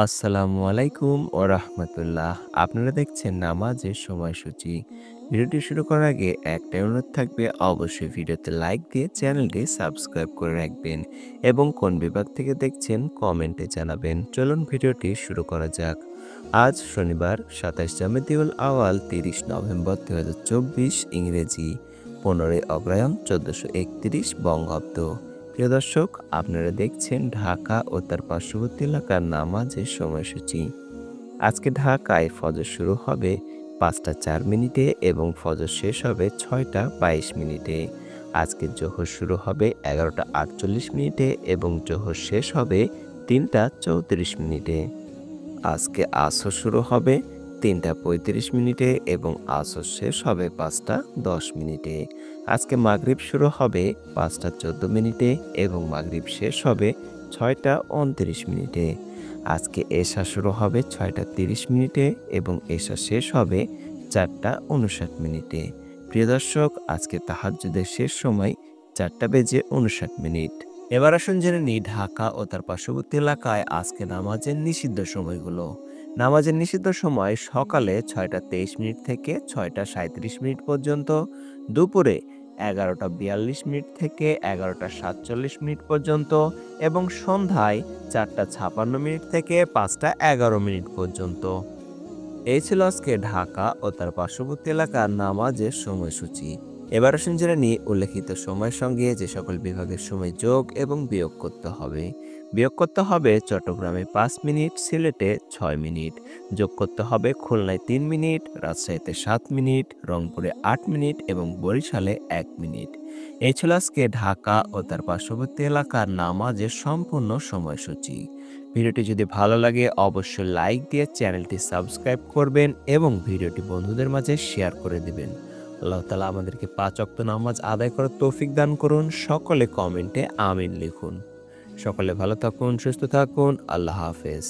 আসসালামু আলাইকুম ও রাহমাতুল্লাহ। আপনারা দেখছেন নামাজের সময়সূচি। ভিডিওটি শুরু করার আগে একটাই অনুরোধ থাকবে, অবশ্যই ভিডিওতে লাইক দিয়ে চ্যানেলটি সাবস্ক্রাইব করে রাখবেন এবং কোন বিভাগ থেকে দেখছেন কমেন্টে জানাবেন। চলুন ভিডিওটি শুরু করা যাক। আজ শনিবার ২৭ জামেদিউল আওয়াল ৩০ নভেম্বর ২০২৪ ইংরেজি ১৫ অগ্রহায়ণ ১৪৩১ বঙ্গাব্দ। প্রিয় দর্শক, আপনারা দেখছেন ঢাকা ও তার পার্শ্ববর্তী এলাকার নামাজের সময়সূচি। আজকে ঢাকায় ফজর শুরু হবে ৫টা ৪ মিনিটে এবং ফজর শেষ হবে ৬টা ২২ মিনিটে। আজকে জোহর শুরু হবে ১১টা ৪৮ মিনিটে এবং জোহর শেষ হবে ৩টা ৩৪ মিনিটে। আজকে আসর শুরু হবে ৩টা ৩৫ মিনিটে এবং আসর শেষ হবে ৫টা ১০ মিনিটে। আজকে মাগরিব শুরু হবে ৫টা ১৪ মিনিটে এবং মাগরিব শেষ হবে ৬টা ২৯ মিনিটে। আজকে এশা শুরু হবে ৬টা ৩০ মিনিটে এবং এশা শেষ হবে ৪টা ৫৯ মিনিটে। প্রিয় দর্শক, আজকে তাহাজ্জুদের শেষ সময় ৪টা বেজে ৫৯ মিনিট। এবার আসুন জেনে নিই ঢাকা ও তার পার্শ্ববর্তী এলাকায় আজকে নামাজের নিষিদ্ধ সময়গুলো। নামাজের নিষিদ্ধ সময় সকালে ৬টা ২৩ মিনিট থেকে ৬টা ৩৭ মিনিট পর্যন্ত, দুপুরে ১১টা ৪২ মিনিট থেকে ১১টা ৪৭ মিনিট পর্যন্ত এবং সন্ধ্যায় ৪টা ৫৬ মিনিট থেকে ৫টা ১১ মিনিট পর্যন্ত। এই ছিল আজকে ঢাকা ও তার পার্শ্ববর্তী এলাকার নামাজের সময়সূচি। এবার আসুন জেনে নিই উল্লেখিত সময়ের সঙ্গে যে সকল বিভাগের সময় যোগ এবং বিয়োগ করতে হবে। বিয়োগ করতে হবে চট্টগ্রামে ৫ মিনিট, সিলেটে ৬ মিনিট। যোগ করতে হবে খুলনায় ৩ মিনিট, রাজশাহীতে ৭ মিনিট, রংপুরে ৮ মিনিট এবং বরিশালে ১ মিনিট। এই ছিল আজকে ঢাকা ও তার পার্শ্ববর্তী এলাকার নামাজের সম্পূর্ণ সময়সূচি। ভিডিওটি যদি ভালো লাগে অবশ্যই লাইক দিয়ে চ্যানেলটি সাবস্ক্রাইব করবেন এবং ভিডিওটি বন্ধুদের মাঝে শেয়ার করে দিবেন। আল্লাহ তাআলা আমাদেরকে ৫ ওয়াক্ত নামাজ আদায় করার তৌফিক দান করুন। সকলে কমেন্টে আমিন লিখুন। সকলে ভালো থাকুন, সুস্থ থাকুন। আল্লাহ হাফেজ।